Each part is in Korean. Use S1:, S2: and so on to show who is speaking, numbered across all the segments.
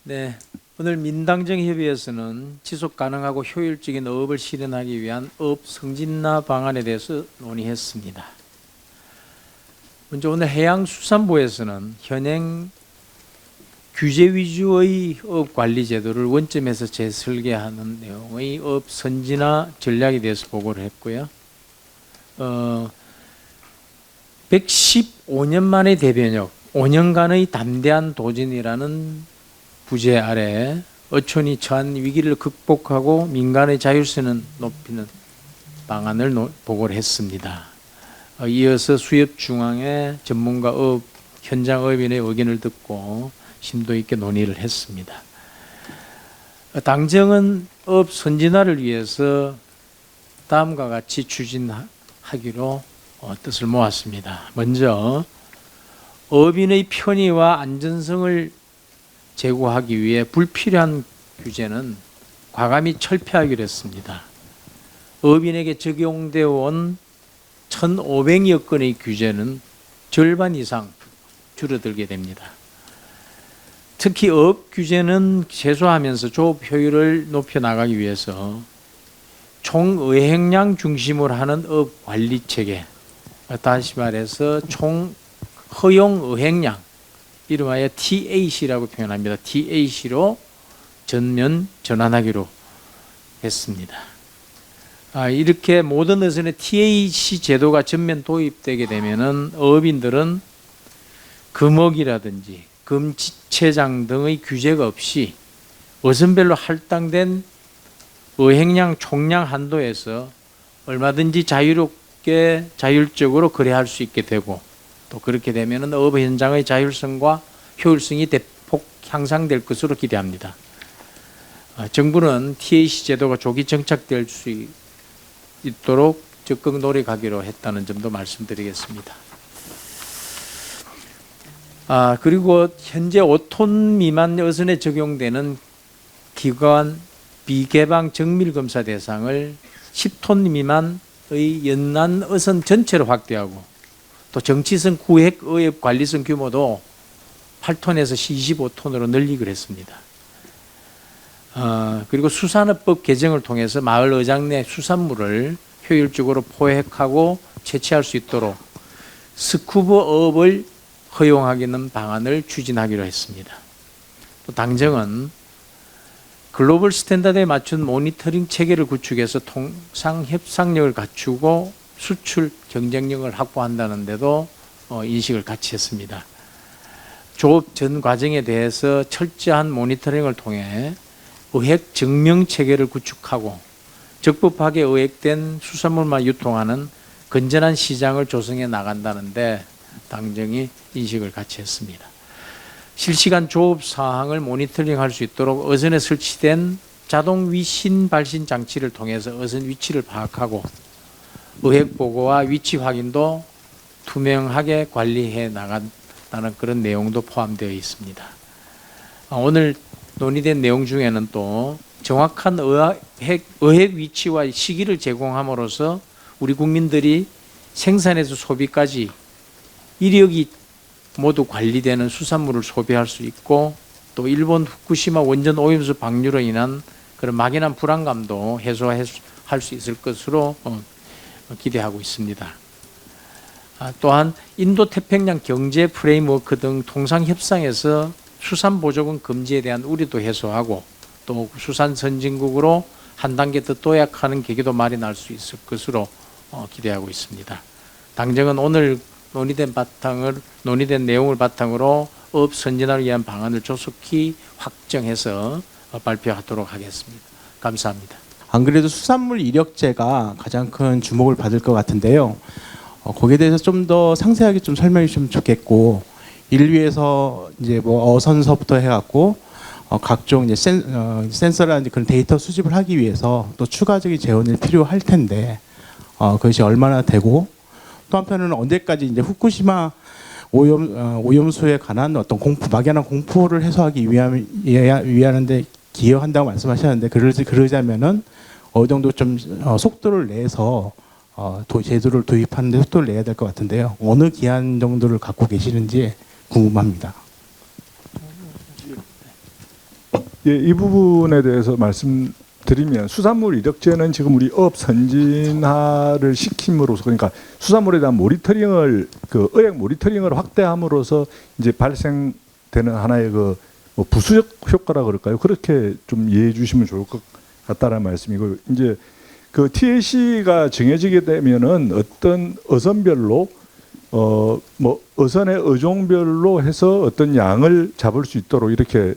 S1: 네, 오늘 민당정협의회에서는 지속 가능하고 효율적인 어업을 실현하기 위한 어업 승진화 방안에 대해서 논의했습니다. 먼저 오늘 해양수산부에서는 현행 규제 위주의 어업 관리 제도를 원점에서 재설계하는 내용의 어업 선진화 전략에 대해서 보고를 했고요. 115년 만의 대변역, 5년간의 담대한 도전이라는 부제 아래 어촌이 처한 위기를 극복하고 민간의 자율성을 높이는 방안을 보고를 했습니다. 이어서 수협중앙의 전문가 어업, 현장 어업인의 의견을 듣고 심도 있게 논의를 했습니다. 당정은 어업 선진화를 위해서 다음과 같이 추진하기로 뜻을 모았습니다. 먼저 어업인의 편의와 안전성을 제고하기 위해 불필요한 규제는 과감히 철폐하기로 했습니다. 어업인에게 적용되어 온 1,500여 건의 규제는 절반 이상 줄어들게 됩니다. 특히 어업 규제는 최소화하면서 조업 효율을 높여 나가기 위해서 총의행량 중심으로 하는 어업 관리 체계, 다시 말해서 총허용 의행량, 이름하여 TAC라고 표현합니다. TAC로 전환하기로 했습니다. 이렇게 모든 어선의 TAC 제도가 전면 도입되게 되면은 어업인들은 금어기라든지 금지체장 등의 규제가 없이 어선별로 할당된 의행량 총량 한도에서 얼마든지 자율적으로 거래할 수 있게 되고, 또 그렇게 되면은 어업 현장의 자율성과 효율성이 대폭 향상될 것으로 기대합니다. 정부는 TAC 제도가 조기 정착될 수 있도록 적극 노력하기로 했다는 점도 말씀드리겠습니다. 그리고 현재 5톤 미만 어선에 적용되는 기관 비개방 정밀 검사 대상을 10톤 미만의 연난 어선 전체로 확대하고, 또 정치성 구획 어업 관리성 규모도 8톤에서 25톤으로 늘리기로 했습니다. 그리고 수산업법 개정을 통해서 마을 어장 내 수산물을 효율적으로 포획하고 채취할 수 있도록 스쿠버 어업을 허용하기는 방안을 추진하기로 했습니다. 또 당정은 글로벌 스탠다드에 맞춘 모니터링 체계를 구축해서 통상 협상력을 갖추고 수출 경쟁력을 확보한다는 데도 인식을 같이 했습니다. 조업 전 과정에 대해서 철저한 모니터링을 통해 의획 증명 체계를 구축하고 적법하게 의획된 수산물만 유통하는 건전한 시장을 조성해 나간다는데 당정이 인식을 같이 했습니다. 실시간 조업 사항을 모니터링할 수 있도록 어선에 설치된 자동 위신 발신 장치를 통해서 어선 위치를 파악하고 의획 보고와 위치 확인도 투명하게 관리해 나간다는 그런 내용도 포함되어 있습니다. 오늘 논의된 내용 중에는 또 정확한 의획 위치와 시기를 제공함으로써 우리 국민들이 생산에서 소비까지 이력이 모두 관리되는 수산물을 소비할 수 있고, 또 일본 후쿠시마 원전 오염수 방류로 인한 그런 막연한 불안감도 해소할 수 있을 것으로 기대하고 있습니다. 또한 인도 태평양 경제 프레임워크 등 통상 협상에서 수산 보조금 금지에 대한 우려도 해소하고, 또 수산 선진국으로 한 단계 더 도약하는 계기도 마련할 수 있을 것으로 기대하고 있습니다. 당정은 오늘 논의된 내용을 바탕으로 어업 선진화를 위한 방안을 조속히 확정해서 발표하도록 하겠습니다. 감사합니다.
S2: 안 그래도 수산물 이력제가 가장 큰 주목을 받을 것 같은데요. 거기에 대해서 좀 더 상세하게 좀 설명해 주시면 좋겠고, 인류에서 이제 뭐 어선서부터 해갖고 각종 이제 센서라든지 그런 데이터 수집을 하기 위해서 또 추가적인 재원이 필요할 텐데 그것이 얼마나 되고, 또 한편으로는 언제까지 이제 후쿠시마 오염수에 관한 어떤 막연한 공포를 해소하기 위하는데 기여한다고 말씀하셨는데, 그러자면은 어느 정도 좀 속도를 내서 제도를 도입하는 데 속도를 내야 될 것 같은데요. 어느 기한 정도를 갖고 계시는지 궁금합니다.
S3: 예, 이 부분에 대해서 말씀드리면 수산물 이력제는 지금 우리 업 선진화를 시킴으로써 그러니까 수산물에 대한 모니터링을 그 의획 모니터링을 확대함으로써 이제 발생되는 하나의 그뭐 부수적 효과라 그럴까요? 그렇게 좀 이해해 주시면 좋을 것 같다는 말씀이고 이제 그 TAC가 정해지게 되면은 어떤 어선별로 뭐 어선의 어종별로 해서 어떤 양을 잡을 수 있도록 이렇게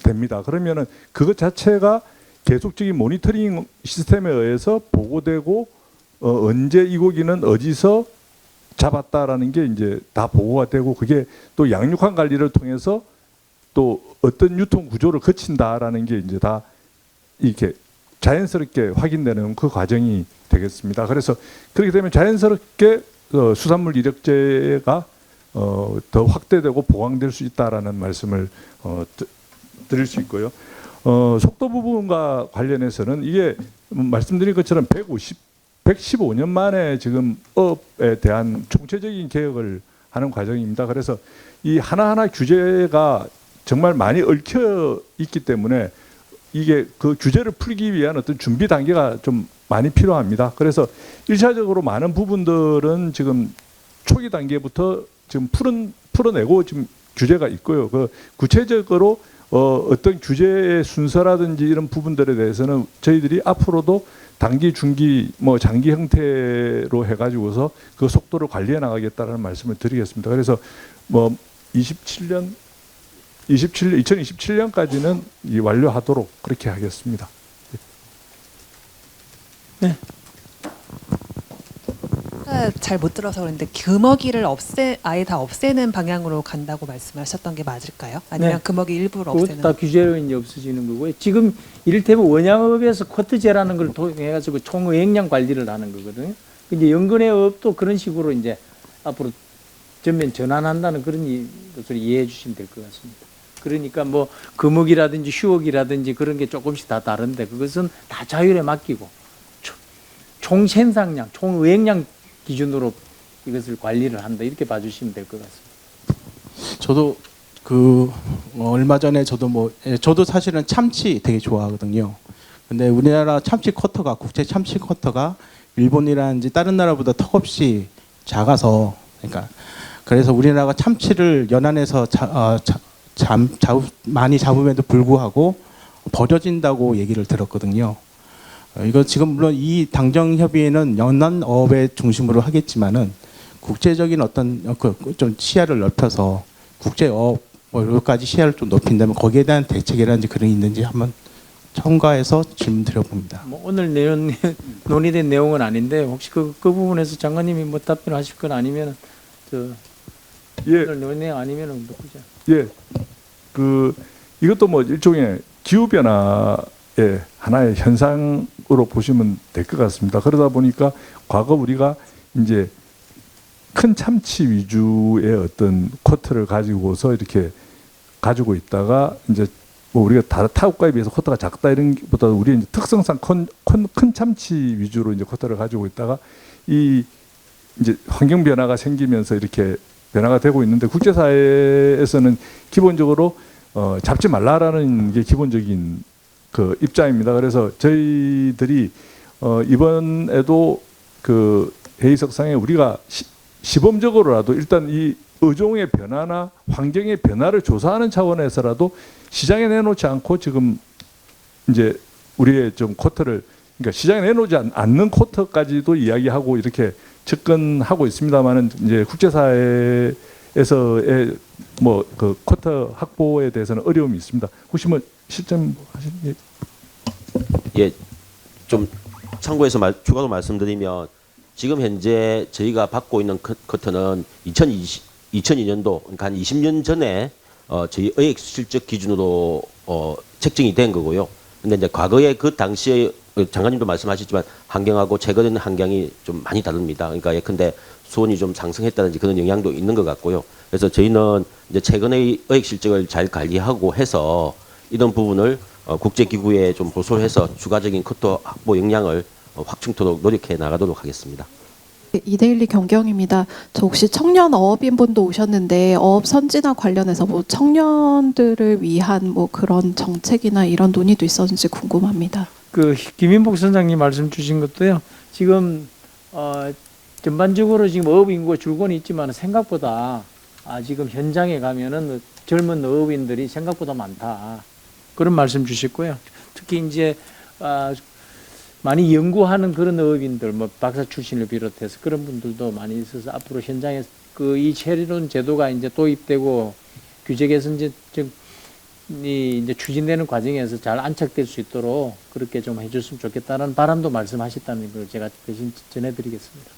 S3: 됩니다. 그러면은 그것 자체가 계속적인 모니터링 시스템에 의해서 보고되고 언제 이 고기는 어디서 잡았다라는 게 이제 다 보고가 되고 그게 또 양육한 관리를 통해서 또 어떤 유통 구조를 거친다라는 게 이제 다 이렇게 자연스럽게 확인되는 그 과정이 되겠습니다. 그래서 그렇게 되면 자연스럽게 수산물 이력제가 더 확대되고 보강될 수 있다라는 말씀을 드릴 수 있고요. 속도 부분과 관련해서는 이게 말씀드린 것처럼 115년 만에 지금 업에 대한 총체적인 개혁을 하는 과정입니다. 그래서 이 하나하나 규제가 정말 많이 얽혀 있기 때문에 이게 그 규제를 풀기 위한 어떤 준비 단계가 좀 많이 필요합니다. 그래서 1차적으로 많은 부분들은 지금 초기 단계부터 지금 풀어내고 지금 규제가 있고요. 그 구체적으로 어떤 규제의 순서라든지 이런 부분들에 대해서는 저희들이 앞으로도 단기, 중기, 뭐 장기 형태로 해가지고서 그 속도를 관리해 나가겠다는 말씀을 드리겠습니다. 그래서 뭐 2027년까지는 이 완료하도록 그렇게 하겠습니다.
S1: 네.
S4: 잘 못 들어서 그런데 금어기를 아예 다 없애는 방향으로 간다고 말씀하셨던 게 맞을까요? 아니면
S1: 네.
S4: 금어기 일부를
S1: 그것도
S4: 없애는?
S1: 다 규제로 이제 없어지는 거고요. 지금 이를테면 원양업에서 쿼트제라는 걸 통해가지고 총의획량 관리를 하는 거거든요. 이제 연근의 업도 그런 식으로 이제 앞으로 전면 전환한다는 그런 것을 이해해 주시면 될 것 같습니다. 그러니까 뭐 금어기라든지 휴어기라든지 그런 게 조금씩 다 다른데 그것은 다 자율에 맡기고 총 생산량, 총 의획량 기준으로 이것을 관리를 한다 이렇게 봐주시면 될 것 같습니다.
S2: 저도 얼마 전에 저도 사실은 참치 되게 좋아하거든요. 근데 우리나라 참치 쿼터가 국제 참치 쿼터가 일본이라든지 다른 나라보다 턱없이 작아서 그러니까 그래서 우리나라가 참치를 연안에서 많이 잡음에도 불구하고 버려진다고 얘기를 들었거든요. 이거 지금 물론 이 당정 협의회는 연안어업의 중심으로 하겠지만은 국제적인 어떤 좀 시야를 넓혀서 국제어업 뭐 여기까지 시야를 좀 높인다면 거기에 대한 대책이라든지 그런 게 있는지 한번 첨가해서 질문 드려봅니다.
S1: 뭐 오늘 논의된 내용은 아닌데 혹시 그 부분에서 장관님이 뭐 답변하실 건 아니면 오늘 논의 내용 아니면은 뭐 그죠?
S3: 예, 이것도 뭐 일종의 기후 변화의 하나의 현상으로 보시면 될 것 같습니다. 그러다 보니까 과거 우리가 이제 큰 참치 위주의 어떤 쿼터를 가지고서 이렇게 가지고 있다가 이제 뭐 우리가 다른 타국가에 비해서 쿼터가 작다 이런 것보다 우리 이제 특성상 큰 참치 위주로 이제 쿼터를 가지고 있다가 이 이제 환경 변화가 생기면서 이렇게 변화가 되고 있는데 국제사회에서는 기본적으로 잡지 말라라는 게 기본적인 그 입장입니다. 그래서 저희들이 이번에도 그 회의석상에 우리가 시범적으로라도 일단 이 어종의 변화나 환경의 변화를 조사하는 차원에서라도 시장에 내놓지 않고 지금 이제 우리의 좀 쿼터를 그러니까 시장에 내놓지 않는 쿼터까지도 이야기하고 이렇게 접근하고 있습니다만은 이제 국제사회에서의 뭐 그 쿼터 확보에 대해서는 어려움이 있습니다. 혹시 뭐 실점 하신
S5: 예, 좀 참고해서 추가로 말씀드리면 지금 현재 저희가 받고 있는 쿼터는 2002년도 그러니까 한 20년 전에 저희 의획 실적 기준으로 책정이 된 거고요. 근데 이제 과거에 그 당시에 장관님도 말씀하셨지만 환경하고 최근 환경이 좀 많이 다릅니다. 그러니까 예컨대 수온이 좀 상승했다든지 그런 영향도 있는 것 같고요. 그래서 저희는 이제 최근의 의획 실적을 잘 관리하고 해서 이런 부분을 국제기구에 좀 보소해서 추가적인 쿼터 확보 역량을 확충토록 노력해 나가도록 하겠습니다.
S6: 이데일리 경경입니다. 저 혹시 청년 어업인분도 오셨는데 어업 선진화 관련해서 뭐 청년들을 위한 뭐 그런 정책이나 이런 논의도 있었는지 궁금합니다.
S1: 그 김인복 선장님 말씀 주신 것도요. 지금 전반적으로 지금 어업 인구가 줄고는 있지만 생각보다 지금 현장에 가면은 젊은 어업인들이 생각보다 많다. 그런 말씀 주셨고요. 특히 이제 많이 연구하는 그런 어업인들, 뭐 박사 출신을 비롯해서 그런 분들도 많이 있어서 앞으로 현장에 이 새로운 제도가 이제 도입되고 규제 개선이 이제 추진되는 과정에서 잘 안착될 수 있도록 그렇게 좀 해줬으면 좋겠다는 바람도 말씀하셨다는 걸 제가 대신 전해드리겠습니다.